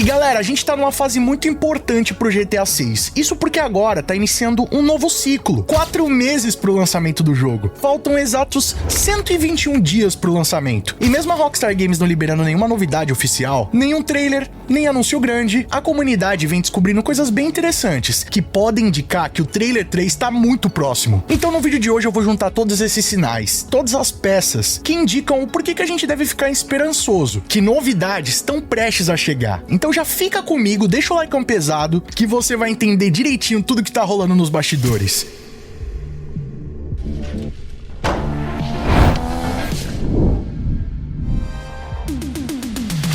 galera, a gente tá numa fase muito importante pro GTA 6. Isso porque agora tá iniciando um novo ciclo. 4 meses pro lançamento do jogo. Faltam exatos 121 dias pro lançamento. E mesmo a Rockstar Games não liberando nenhuma novidade oficial, nenhum trailer, nem anúncio grande, a comunidade vem descobrindo coisas bem interessantes, que podem indicar que o trailer 3 tá muito próximo. Então no vídeo de hoje eu vou juntar todos esses sinais, todas as peças, que indicam o porquê que a gente deve ficar esperançoso, que novidades estão prestes a chegar. Então já fica comigo, deixa o like pesado, que você vai entender direitinho tudo que tá rolando nos bastidores.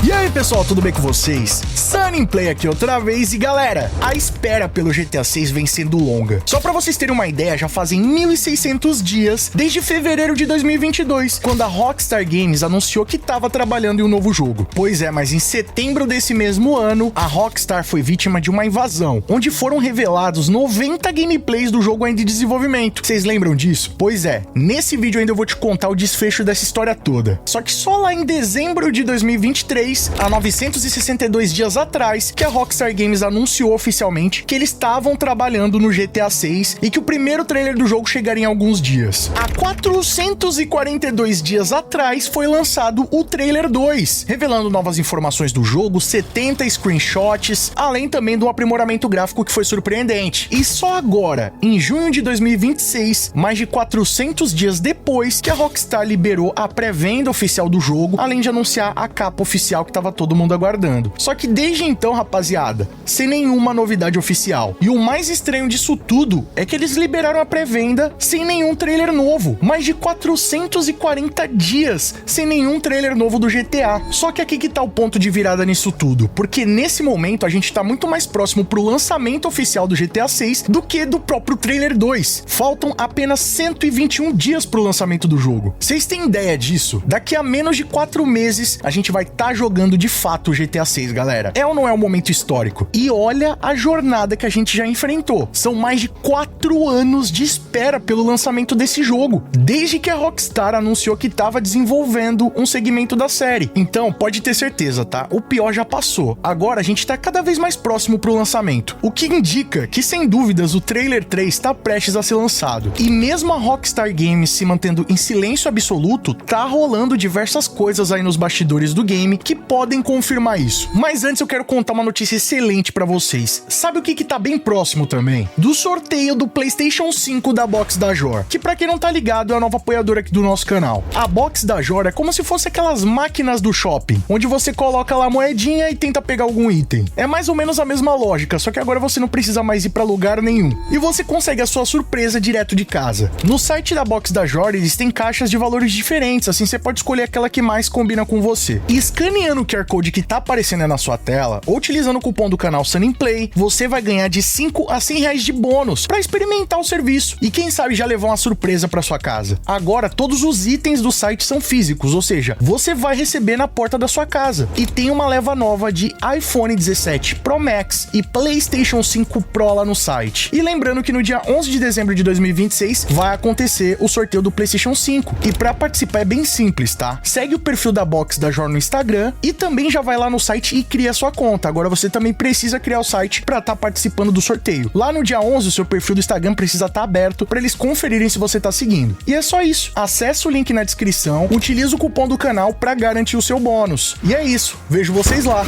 E aí pessoal, tudo bem com vocês? Sunnyplay aqui outra vez e galera, a espera pelo GTA 6 vem sendo longa. Só pra vocês terem uma ideia, já fazem 1.600 dias desde fevereiro de 2022, quando a Rockstar Games anunciou que tava trabalhando em um novo jogo. Pois é, mas em setembro desse mesmo ano, a Rockstar foi vítima de uma invasão, onde foram revelados 90 gameplays do jogo ainda em desenvolvimento. Vocês lembram disso? Pois é, nesse vídeo ainda eu vou te contar o desfecho dessa história toda. Só que só lá em dezembro de 2023, há 962 dias atrás, que a Rockstar Games anunciou oficialmente que eles estavam trabalhando no GTA 6 e que o primeiro trailer do jogo chegaria em alguns dias. Há 442 dias atrás foi lançado o trailer 2, revelando novas informações do jogo, 70 screenshots, além também do aprimoramento gráfico que foi surpreendente. E só agora, em junho de 2026, mais de 400 dias depois, que a Rockstar liberou a pré-venda oficial do jogo, além de anunciar a capa oficial que tava todo mundo aguardando. Só que desde então, rapaziada, sem nenhuma novidade oficial. E o mais estranho disso tudo é que eles liberaram a pré-venda sem nenhum trailer novo. Mais de 440 dias sem nenhum trailer novo do GTA. Só que aqui que tá o ponto de virada nisso tudo, porque nesse momento a gente tá muito mais próximo pro lançamento oficial do GTA 6 do que do próprio trailer 2. Faltam apenas 121 dias pro lançamento do jogo. Vocês têm ideia disso? Daqui a menos de 4 meses a gente vai estar jogando de fato o GTA 6, galera. É ou não é um momento histórico? E olha a jornada que a gente já enfrentou. São mais de 4 anos de espera pelo lançamento desse jogo, desde que a Rockstar anunciou que estava desenvolvendo um segmento da série. Então, pode ter certeza, tá? O pior já passou. Agora a gente tá cada vez mais próximo pro lançamento, o que indica que, sem dúvidas, o trailer 3 tá prestes a ser lançado. E mesmo a Rockstar Games se mantendo em silêncio absoluto, tá rolando diversas coisas aí nos bastidores do game que podem confirmar isso. Mas antes eu quero contar uma notícia excelente pra vocês. Sabe o que tá bem próximo também? Do sorteio do PlayStation 5 da Box da Jor, que pra quem não tá ligado é a nova apoiadora aqui do nosso canal. A Box da Jor é como se fosse aquelas máquinas do shopping, onde você coloca lá a moedinha e tenta pegar algum item. É mais ou menos a mesma lógica, só que agora você não precisa mais ir pra lugar nenhum. E você consegue a sua surpresa direto de casa. No site da Box da Jor, eles têm caixas de valores diferentes, assim você pode escolher aquela que mais combina com você. E escaneando o QR Code que tá aparecendo aí na sua tela, ou utilizando o cupom do canal Sunnyplay, você vai ganhar de 5 a 100 reais de bônus pra experimentar o serviço e quem sabe já levar uma surpresa pra sua casa. Agora, todos os itens do site são físicos, ou seja, você vai receber na porta da sua casa. E tem uma leva nova de iPhone 17 Pro Max e PlayStation 5 Pro lá no site. E lembrando que no dia 11 de dezembro de 2026 vai acontecer o sorteio do PlayStation 5. E pra participar é bem simples, tá? Segue o perfil da Box da Jor no Instagram e também já vai lá no site e cria sua conta. Agora você também precisa criar o site para estar participando do sorteio. Lá no dia 11, o seu perfil do Instagram precisa estar aberto para eles conferirem se você tá seguindo. E é só isso. Acesse o link na descrição, utilize o cupom do canal para garantir o seu bônus. E é isso. Vejo vocês lá.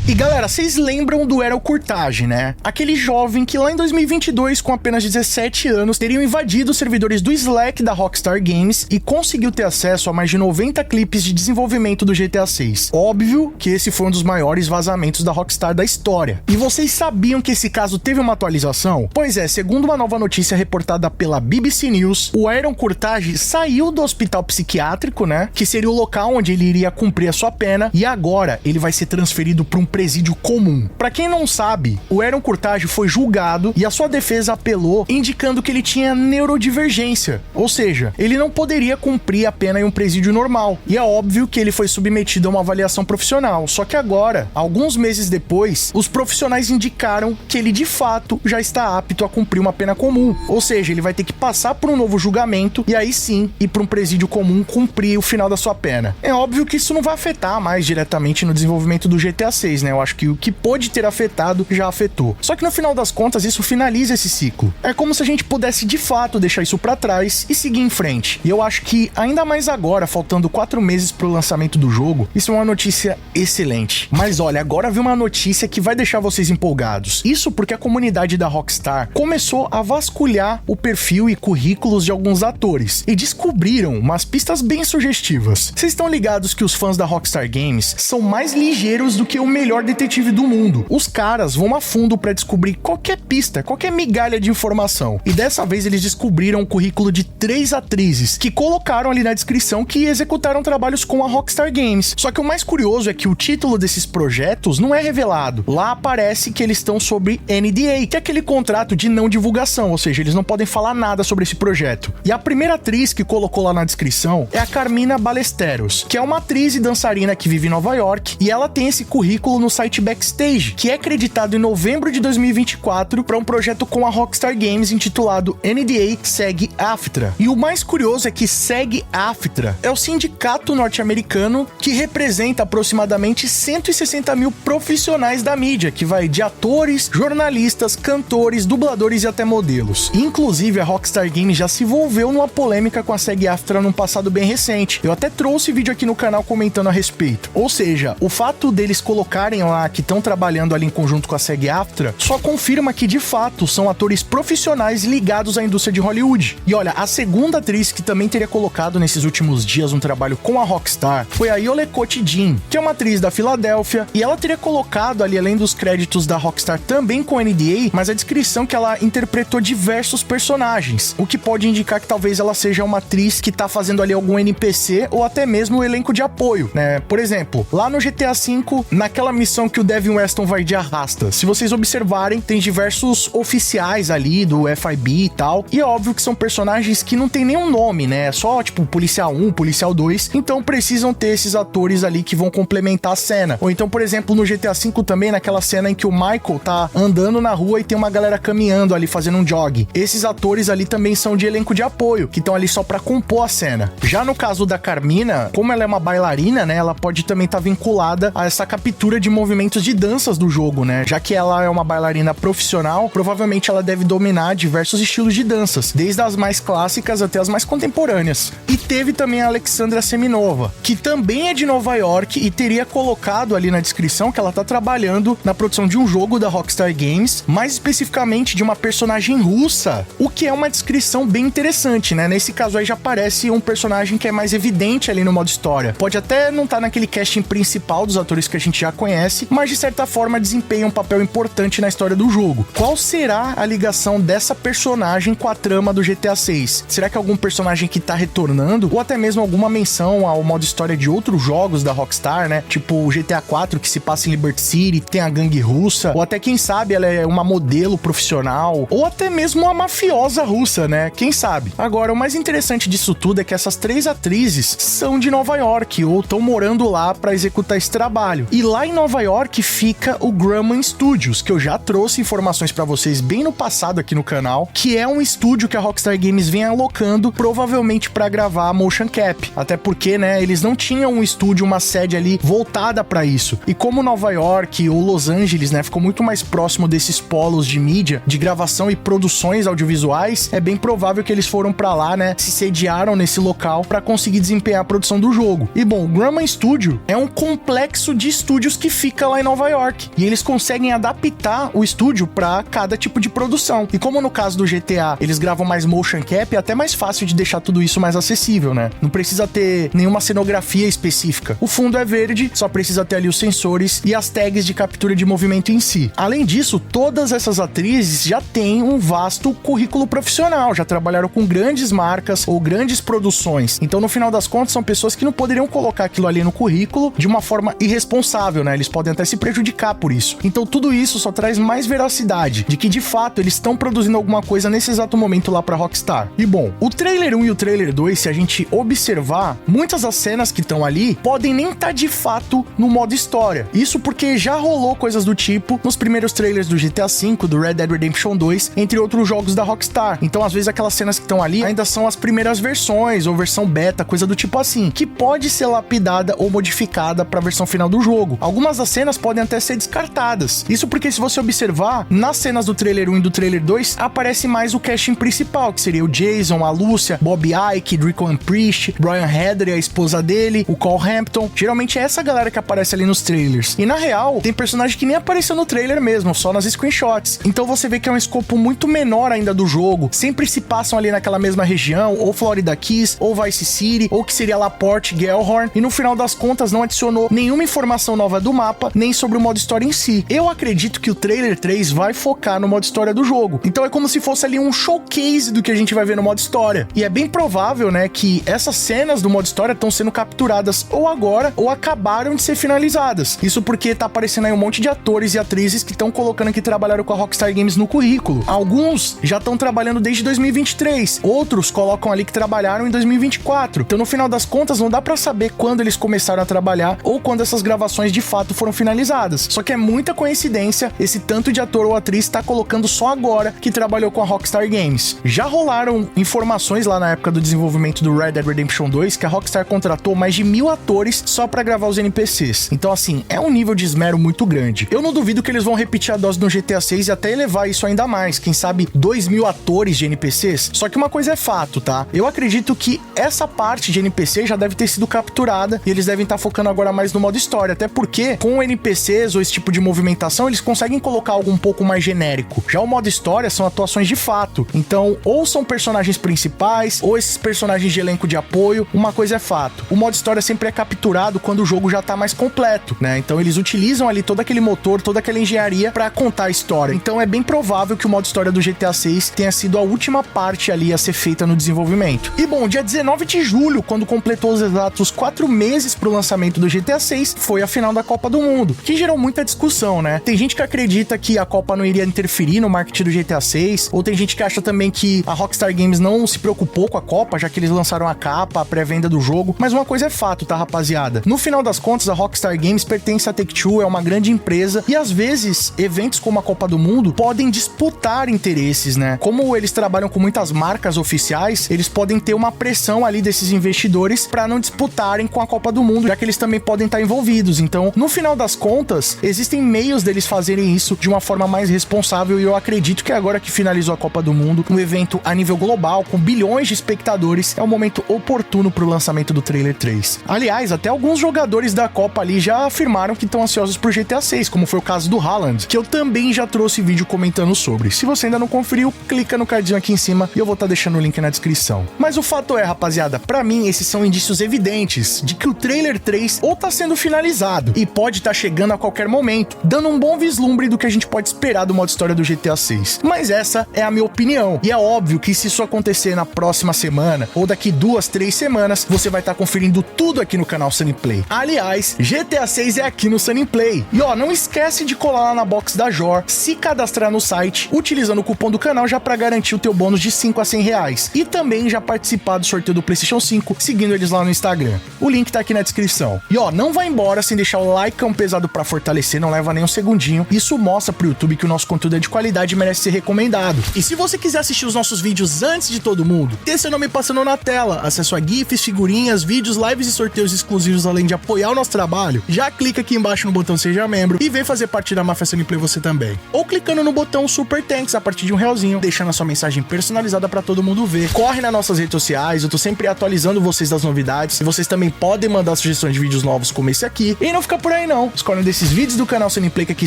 E galera, vocês lembram do Errol Cortage, né? Aquele jovem que lá em 2022, com apenas 17 anos, teriam invadido os servidores do Slack da Rockstar Games e conseguiu ter acesso a mais de 90 clipes de desenvolvimento do GTA 6. Óbvio que esse foi um dos maiores vazamentos da Rockstar da história. E vocês sabiam que esse caso teve uma atualização? Pois é, segundo uma nova notícia reportada pela BBC News, o Errol Cortage saiu do hospital psiquiátrico, né? Que seria o local onde ele iria cumprir a sua pena, e agora ele vai ser transferido para um presídio comum. Pra quem não sabe, o Errol Cortage foi julgado e a sua defesa apelou indicando que ele tinha neurodivergência, ou seja, ele não poderia cumprir a pena em um presídio normal. E é óbvio que ele foi submetido a uma avaliação profissional, só que agora, alguns meses depois, os profissionais indicaram que ele de fato já está apto a cumprir uma pena comum, ou seja, ele vai ter que passar por um novo julgamento e aí sim ir para um presídio comum cumprir o final da sua pena. É óbvio que isso não vai afetar mais diretamente no desenvolvimento do GTA 6, né? Eu acho que o que pôde ter afetado já afetou. Só que no final das contas, isso finaliza esse ciclo. É como se a gente pudesse de fato deixar isso pra trás e seguir em frente. E eu acho que, ainda mais agora, faltando 4 meses pro lançamento do jogo, isso é uma notícia excelente. Mas olha, agora vem uma notícia que vai deixar vocês empolgados. Isso porque a comunidade da Rockstar começou a vasculhar o perfil e currículos de alguns atores e descobriram umas pistas bem sugestivas. Vocês estão ligados que os fãs da Rockstar Games são mais ligeiros do que o melhor detetive do mundo. Os caras vão a fundo pra descobrir qualquer pista, qualquer migalha de informação. E dessa vez eles descobriram o currículo de 3 atrizes que colocaram ali na descrição que executaram trabalhos com a Rockstar Games. Só que o mais curioso é que o título desses projetos não é revelado. Lá aparece que eles estão sob NDA, que é aquele contrato de não divulgação, ou seja, eles não podem falar nada sobre esse projeto. E a primeira atriz que colocou lá na descrição é a Carmina Ballesteros, que é uma atriz e dançarina que vive em Nova York, e ela tem esse currículo no site Backstage, que é acreditado em novembro de 2024 para um projeto com a Rockstar Games intitulado NDA SAG-AFTRA. E o mais curioso é que SAG-AFTRA é o sindicato norte-americano que representa aproximadamente 160 mil profissionais da mídia, que vai de atores, jornalistas, cantores, dubladores e até modelos. Inclusive, a Rockstar Games já se envolveu numa polêmica com a SAG-AFTRA num passado bem recente. Eu até trouxe vídeo aqui no canal comentando a respeito. Ou seja, o fato deles colocarem lá que estão trabalhando ali em conjunto com a SAG-AFTRA só confirma que, de fato, são atores profissionais ligados à indústria de Hollywood. E olha, a segunda atriz que também teria colocado nesses últimos dias um trabalho com a Rockstar foi a Yolekot Jin, que é uma atriz da Filadélfia, e ela teria colocado ali, além dos créditos da Rockstar, também com NDA, mas a descrição que ela interpretou diversos personagens, o que pode indicar que talvez ela seja uma atriz que tá fazendo ali algum NPC ou até mesmo um elenco de apoio, né? Por exemplo, lá no GTA V, naquela missão que o Devin Weston vai de arrasta, se vocês observarem, tem diversos oficiais ali do FIB e tal, e é óbvio que são personagens que não tem nenhum nome, né? É só, tipo, Policial 1, Policial 2, então precisam ter esses atores ali que vão complementar a cena. Ou então, por exemplo, no GTA V também, naquela cena em que o Michael tá andando na rua e tem uma galera caminhando ali, fazendo um jog. Esses atores ali também são de elenco de apoio, que estão ali só pra compor a cena. Já no caso da Carmina, como ela é uma bailarina, né, ela pode também estar vinculada a essa captura de movimentos de danças do jogo, né? Já que ela é uma bailarina profissional, provavelmente ela deve dominar diversos estilos de danças, desde as mais clássicas até as mais contemporâneas. E teve também a Alexandra Seminova, que também é de Nova York e teria colocado ali na descrição que ela tá trabalhando na produção de um jogo da Rockstar Games, mais especificamente de uma personagem russa, o que é uma descrição bem interessante, né? Nesse caso aí já parece um personagem que é mais evidente ali no modo história. Pode até não estar naquele casting principal dos atores que a gente já conhece, mas de certa forma desempenha um papel importante na história do jogo. Qual será a ligação dessa personagem com a trama do GTA 6? Será que é algum personagem que tá retornando? Ou até mesmo alguma menção ao modo história de outros jogos da Rockstar, né? Tipo o GTA 4, que se passa em Liberty City, tem a gangue russa, ou até, quem sabe, ela é uma modelo profissional, ou até mesmo uma mafiosa russa, né? Quem sabe? Agora, o mais interessante disso tudo é que essas 3 atrizes são de Nova York, ou estão morando lá pra executar esse trabalho. E lá em Nova York fica o Grumman Studios, que eu já trouxe informações pra vocês bem no passado aqui no canal, que é um estúdio que a Rockstar Games vem alocando, provavelmente pra gravar a motion cap. Até porque, né, eles não tinham um estúdio, uma sede ali voltada pra isso. E como Nova York ou Los Angeles, né, ficou muito mais próximo desses polos de mídia, de gravação e produções audiovisuais, é bem provável que eles foram pra lá, né, se sediaram nesse local pra conseguir desempenhar a produção do jogo. E bom, o Grumman Studio é um complexo de estúdios que fica lá em Nova York, e eles conseguem adaptar o estúdio pra cada tipo de produção. E como no caso do GTA, eles gravam mais motion cap, é até mais fácil de deixar tudo isso mais acessível, né? Não precisa ter nenhuma cenografia específica. O fundo é verde, só precisa ter ali os sensores e as tags de captura de movimento em si. Além disso, todas essas atrizes já têm um vasto currículo profissional, já trabalharam com grandes marcas ou grandes produções. Então, no final das contas, são pessoas que não poderiam colocar aquilo ali no currículo de uma forma irresponsável, né? Eles podem até se prejudicar por isso. Então, tudo isso só traz mais veracidade de que, de fato, eles estão produzindo alguma coisa nesse exato momento lá pra Rockstar. E bom, o trailer 1 e o trailer 2, se a gente observar, muitas das cenas que estão ali podem nem estar de fato no modo história. Isso porque já rolou coisas do tipo nos primeiros trailers do GTA V, do Red Dead Redemption 2, entre outros jogos da Rockstar. Então, às vezes, aquelas cenas que estão ali ainda são as primeiras versões, ou versão beta, coisa do tipo assim, que pode ser lapidada ou modificada pra versão final do jogo. Algumas algumas das cenas podem até ser descartadas. Isso porque se você observar, nas cenas do trailer 1 e do trailer 2, aparece mais o casting principal, que seria o Jason, a Lúcia, Bob Ike, Draco Priest, Brian Heather e a esposa dele, o Cole Hampton. Geralmente é essa galera que aparece ali nos trailers. E na real, tem personagem que nem apareceu no trailer mesmo, só nas screenshots. Então você vê que é um escopo muito menor ainda do jogo. Sempre se passam ali naquela mesma região, ou Florida Keys, ou Vice City, ou que seria Laporte, Gellhorn. E no final das contas não adicionou nenhuma informação nova do mapa, nem sobre o modo história em si. Eu acredito que o trailer 3 vai focar no modo história do jogo. Então é como se fosse ali um showcase do que a gente vai ver no modo história. E é bem provável, né, que essas cenas do modo história estão sendo capturadas ou agora, ou acabaram de ser finalizadas. Isso porque tá aparecendo aí um monte de atores e atrizes que estão colocando que trabalharam com a Rockstar Games no currículo. Alguns já estão trabalhando desde 2023, outros colocam ali que trabalharam em 2024. Então no final das contas não dá pra saber quando eles começaram a trabalhar ou quando essas gravações de fato foram finalizadas. Só que é muita coincidência esse tanto de ator ou atriz tá colocando só agora que trabalhou com a Rockstar Games. Já rolaram informações lá na época do desenvolvimento do Red Dead Redemption 2 que a Rockstar contratou mais de 1000 atores só pra gravar os NPCs. Então assim, é um nível de esmero muito grande. Eu não duvido que eles vão repetir a dose no GTA 6 e até elevar isso ainda mais, quem sabe 2000 atores de NPCs. Só que uma coisa é fato, tá? Eu acredito que essa parte de NPC já deve ter sido capturada e eles devem estar focando agora mais no modo história, até porque com NPCs ou esse tipo de movimentação eles conseguem colocar algo um pouco mais genérico. Já o modo história são atuações de fato, então ou são personagens principais ou esses personagens de elenco de apoio. Uma coisa é fato, o modo história sempre é capturado quando o jogo já tá mais completo, né? Então eles utilizam ali todo aquele motor, toda aquela engenharia pra contar a história. Então é bem provável que o modo história do GTA 6 tenha sido a última parte ali a ser feita no desenvolvimento. E bom, dia 19 de julho, quando completou os exatos 4 meses pro lançamento do GTA 6, foi a final da Copa do Mundo, que gerou muita discussão, né? Tem gente que acredita que a Copa não iria interferir no marketing do GTA 6, ou tem gente que acha também que a Rockstar Games não se preocupou com a Copa, já que eles lançaram a capa, a pré-venda do jogo. Mas uma coisa é fato, tá, rapaziada? No final das contas, a Rockstar Games pertence à Take-Two, é uma grande empresa, e às vezes, eventos como a Copa do Mundo podem disputar interesses, né? Como eles trabalham com muitas marcas oficiais, eles podem ter uma pressão ali desses investidores para não disputarem com a Copa do Mundo, já que eles também podem estar envolvidos. Então, no final das contas, existem meios deles fazerem isso de uma forma mais responsável, e eu acredito que agora que finalizou a Copa do Mundo, um evento a nível global, com bilhões de espectadores, é o momento oportuno pro lançamento do trailer 3. Aliás, até alguns jogadores da Copa ali já afirmaram que estão ansiosos pro GTA 6, como foi o caso do Haaland, que eu também já trouxe vídeo comentando sobre. Se você ainda não conferiu, clica no cardinho aqui em cima e eu vou estar deixando o link na descrição. Mas o fato é, rapaziada, pra mim esses são indícios evidentes de que o trailer 3 ou tá sendo finalizado e pode estar chegando a qualquer momento, dando um bom vislumbre do que a gente pode esperar do modo história do GTA 6. Mas essa é a minha opinião, e é óbvio que se isso acontecer na próxima semana ou daqui 2, 3 semanas, você vai estar conferindo tudo aqui no canal Sunny Play. Aliás, GTA 6 é aqui no Sunny Play. E ó, não esquece de colar lá na box da Jor, se cadastrar no site, utilizando o cupom do canal já pra garantir o teu bônus de 5 a 100 reais. E também já participar do sorteio do PlayStation 5, seguindo eles lá no Instagram. O link tá aqui na descrição. E ó, não vai embora sem deixar o like pesado pra fortalecer, não leva nem um segundinho. Isso mostra pro YouTube que o nosso conteúdo é de qualidade e merece ser recomendado. E se você quiser assistir os nossos vídeos antes de todo mundo, ter seu nome passando na tela, acesso a GIFs, figurinhas, vídeos, lives e sorteios exclusivos, além de apoiar o nosso trabalho, já clica aqui embaixo no botão Seja Membro e vem fazer parte da Máfia Sunny Play você também. Ou clicando no botão Super Thanks a partir de R$1, deixando a sua mensagem personalizada pra todo mundo ver. Corre nas nossas redes sociais, eu tô sempre atualizando vocês das novidades, e vocês também podem mandar sugestões de vídeos novos como esse aqui. E não fica por aí não, escolhe um desses vídeos do canal Sunny Play que aqui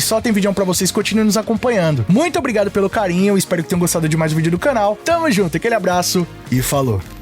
só tem vídeo pra vocês, continuem nos acompanhando. Muito obrigado pelo carinho, espero que tenham gostado de mais um vídeo do canal. Tamo junto, aquele abraço e falou!